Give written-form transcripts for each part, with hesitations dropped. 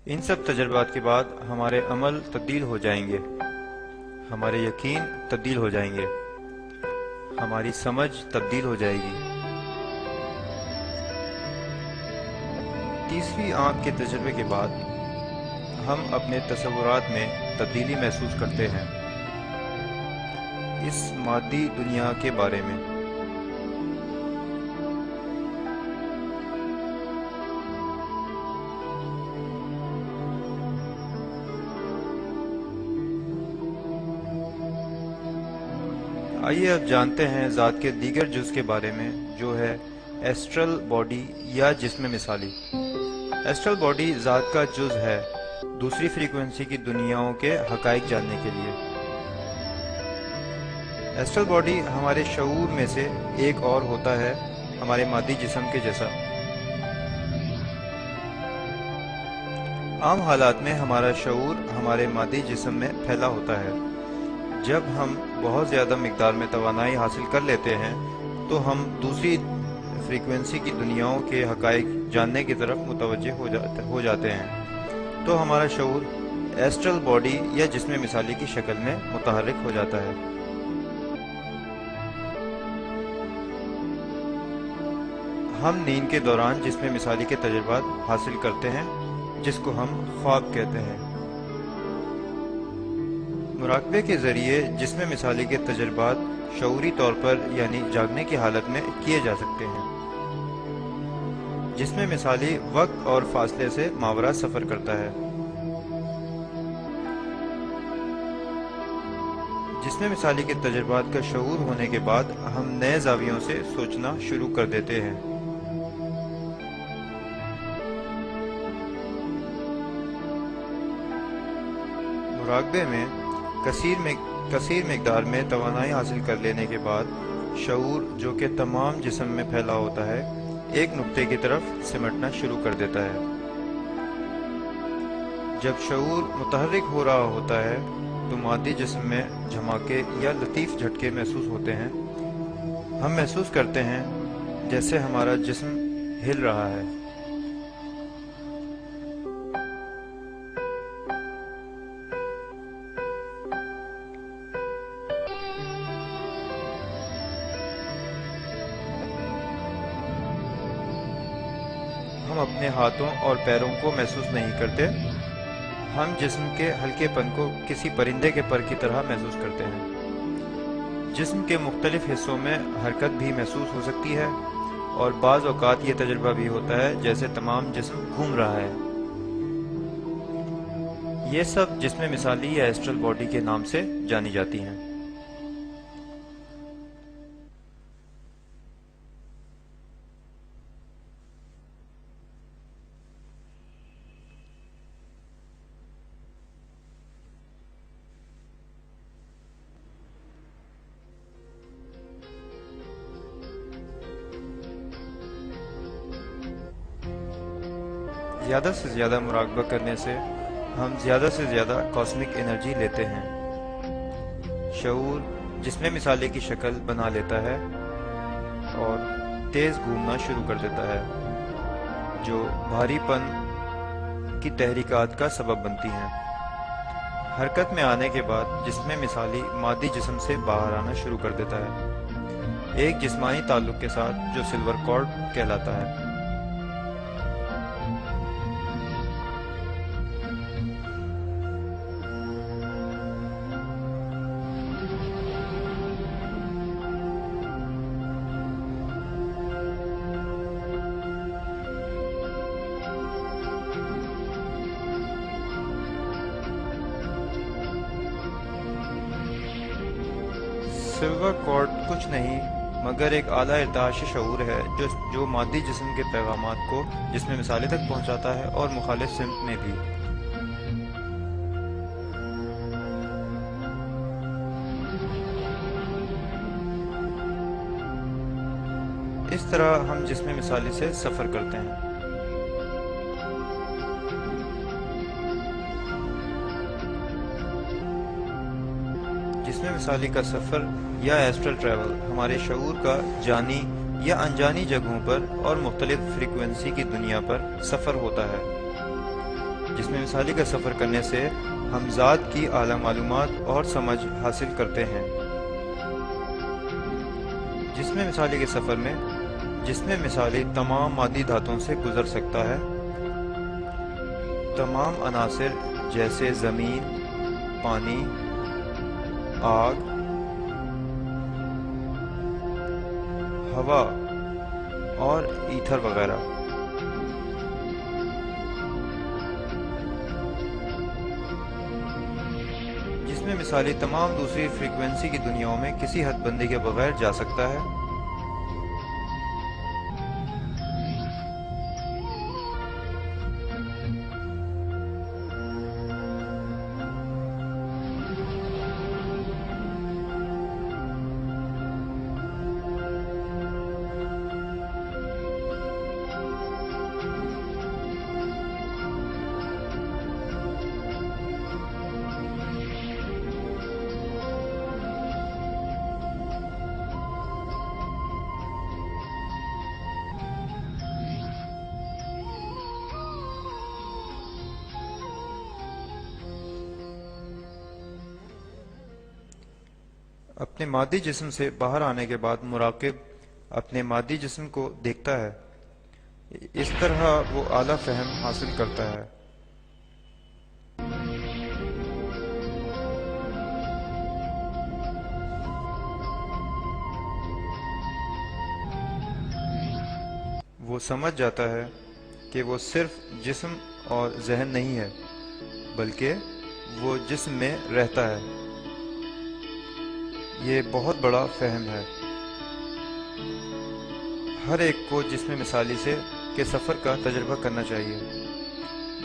ان सब तजर्बात के बाद हमारे अमल तब्दील हो जाएंगे, हमारे यकीन तब्दील हो जाएंगे, हमारी समझ तब्दील हो जाएगी। तीसरी आंख के तजर्बे के बाद हम अपने तसव्वुरात में तब्दीली महसूस करते हैं इस मादी दुनिया के बारे में। आइए अब जानते हैं ज़ात के दीगर जुज़ के बारे में, जो है एस्ट्रल बॉडी या जिस्म मिसाली। एस्ट्रल बॉडी ज़ात का जुज़ है दूसरी फ्रीक्वेंसी की दुनियाओं के हक़ाइक़ जानने के लिए। एस्ट्रल बॉडी हमारे शऊर में से एक और होता है, हमारे मादी जिस्म के जैसा। आम हालात में हमारा शऊर हमारे मादी जिस्म में फैला होता है। जब हम बहुत ज़्यादा मिक़दार में तवानाई हासिल कर लेते हैं तो हम दूसरी फ्रीक्वेंसी की दुनियाओं के हक़ाइक़ जानने की तरफ मुतवज्जे हो जाते हैं, तो हमारा शऊर एस्ट्रल बॉडी या जिस्म मिसाली की शक्ल में मुतहर्रिक हो जाता है। हम नींद के दौरान जिस्म मिसाली के तजुर्बात हासिल करते हैं, जिसको हम ख्वाब कहते हैं। मुराकबे के ज़रिए जिस्म मिसाली के तजुर्बात शऊरी तौर पर यानी जागने की हालत में किए जा सकते हैं। जिस्म मिसाली वक्त और फासले से मावरा सफ़र करता है। जिस्म मिसाली के तजुर्बात का शऊर होने के बाद हम नए ज़ावियों से सोचना शुरू कर देते हैं। मुराकबे में कसीर मिक़दार में तवानाई हासिल कर लेने के बाद शऊर, जो कि तमाम जिस्म में फैला होता है, एक नुक्ते की तरफ सिमटना शुरू कर देता है। जब शऊर मुतहर्रिक हो रहा होता है तो मादी जिस्म में झमाके या लतीफ़ झटके महसूस होते हैं। हम महसूस करते हैं जैसे हमारा जिस्म हिल रहा है। हम अपने हाथों और पैरों को महसूस नहीं करते। हम जिस्म के हल्केपन को किसी परिंदे के पर की तरह महसूस करते हैं। जिस्म के मुख्तलिफ हिस्सों में हरकत भी महसूस हो सकती है और बाज़ औक़ात ये तजुर्बा भी होता है जैसे तमाम जिस्म घूम रहा है। ये सब जिस्म मिसाली या एस्ट्रल बॉडी के नाम से जानी जाती हैं। ज़्यादा से ज़्यादा मुराकबा करने से हम ज़्यादा से ज़्यादा कॉस्मिक एनर्जी लेते हैं। शऊर जिस्म मिसाली की शक्ल बना लेता है और तेज़ घूमना शुरू कर देता है, जो भारीपन की तहरीकात का सबब बनती हैं। हरकत में आने के बाद जिस्म मिसाली मादी जिस्म से बाहर आना शुरू कर देता है, एक जिस्मानी ताल्लुक़ के साथ जो सिल्वर कॉर्ड कहलाता है। सिल्वर कॉर्ड कुछ नहीं मगर एक आला इर्ताशी शऊर है जो मादी जिस्म के पैगामात को जिस्म मिसाली तक पहुंचाता है और मुखालिफ सिमत में भी। इस तरह हम जिस्म मिसाली से सफ़र करते हैं। जिस्म मिसाली का सफ़र या एस्ट्रल ट्रैवल हमारे शऊर का जानी या अनजानी जगहों पर और मुख्तलिफ फ्रीक्वेंसी की दुनिया पर सफ़र होता है। जिसमें मिसाली का सफ़र करने से हम ज़ात की आला मालूमात और समझ हासिल करते हैं। जिसमें मिसाली के सफ़र में जिसमें मिसाली तमाम मादी धातुओं से गुजर सकता है। तमाम अनासिर जैसे ज़मीन, पानी, आग, हवा और ईथर वगैरह। जिसमें मिसाली तमाम दूसरी फ्रीक्वेंसी की दुनियाओं में किसी हदबंदी के बगैर जा सकता है। अपने मादी जिस्म से बाहर आने के बाद मुराकिब अपने मादी जिस्म को देखता है। इस तरह वो आला फहम हासिल करता है। वो समझ जाता है कि वो सिर्फ जिस्म और जहन नहीं है, बल्कि वो जिस्म में रहता है। ये बहुत बड़ा फहम है। हर एक को जिस्म मिसाली के सफ़र का तजर्बा करना चाहिए।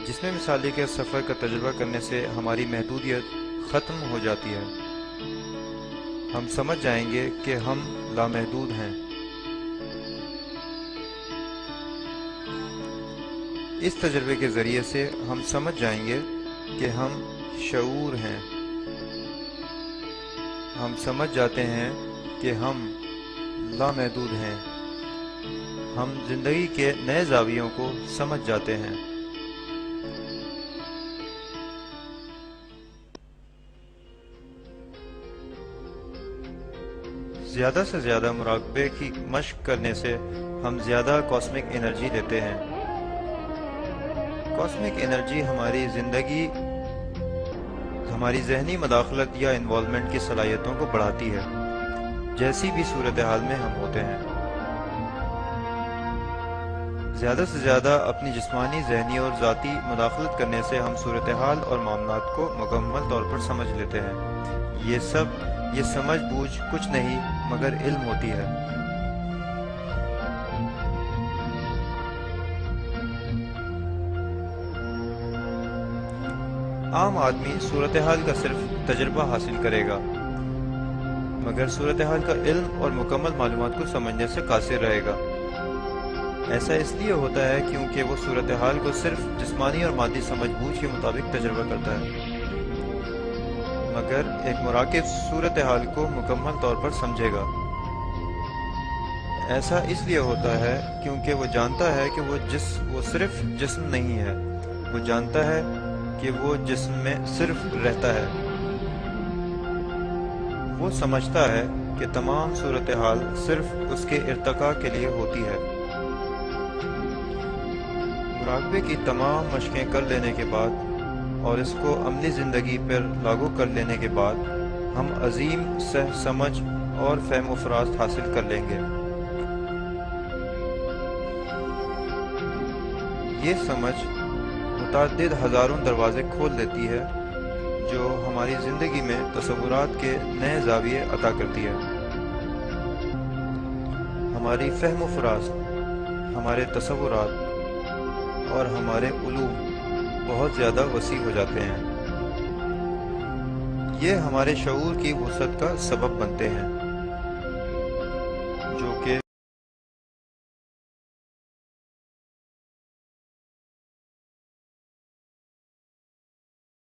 जिस्म मिसाली के सफ़र का तजर्बा करने से हमारी महदूदियत ख़त्म हो जाती है। हम समझ जाएंगे कि हम लामहदूद हैं। इस तजर्बे के ज़रिए से हम समझ जाएंगे कि हम शऊर हैं। हम समझ जाते हैं कि हम लामहदूद हैं। हम जिंदगी के नए ज़ावियों को समझ जाते हैं। ज़्यादा से ज़्यादा मुराकबे की मश्क करने से हम ज़्यादा कॉस्मिक एनर्जी लेते हैं। कॉस्मिक एनर्जी हमारी ज़िंदगी, हमारी जहनी मदाखलत या इन्वॉल्वमेंट की सलाहियतों को बढ़ाती है, जैसी भी सूरत हाल में हम होते हैं। ज़्यादा से ज़्यादा अपनी जिस्मानी, जहनी और ज़ाती मुदाखलत करने से हम सूरत हाल और मामलात को मुकम्मल तौर पर समझ लेते हैं। ये समझ बूझ कुछ नहीं मगर इल्म होती है। आम आदमी सूरत हाल का सिर्फ तजर्बा हासिल करेगा, मगर सूरत हाल का इल्म और मुकम्मल मालूमात को समझने से कासिर रहेगा। ऐसा इसलिए होता है क्योंकि वो सूरत हाल को सिर्फ जिस्मानी और मादी समझ बूझ के मुताबिक तजर्बा करता है, मगर एक मुराकिब सूरत हाल को मुकम्मल तौर पर समझेगा। ऐसा इसलिए होता है क्योंकि वो जानता है कि वो सिर्फ जिस्म नहीं है। वो जानता है कि वो जिस्म में सिर्फ रहता है। वो समझता है कि तमाम सूरत हाल सिर्फ उसके इर्तका के लिए होती है। मुराकबे की तमाम मशकें कर लेने के बाद और इसको अमली ज़िंदगी पर लागू कर लेने के बाद हम अजीम समझ और फहम फरास्त हासिल कर लेंगे। ये समझ मुतअद्दिद हज़ारों दरवाजे खोल देती है, जो हमारी ज़िंदगी में तसव्वुरात के नए ज़ाविये अता करती है। हमारी फहम फरास्त, हमारे तसव्वुरात और हमारे उलूम बहुत ज़्यादा वसी हो जाते हैं। ये हमारे शऊर की वुसअत का सबब बनते हैं, जो कि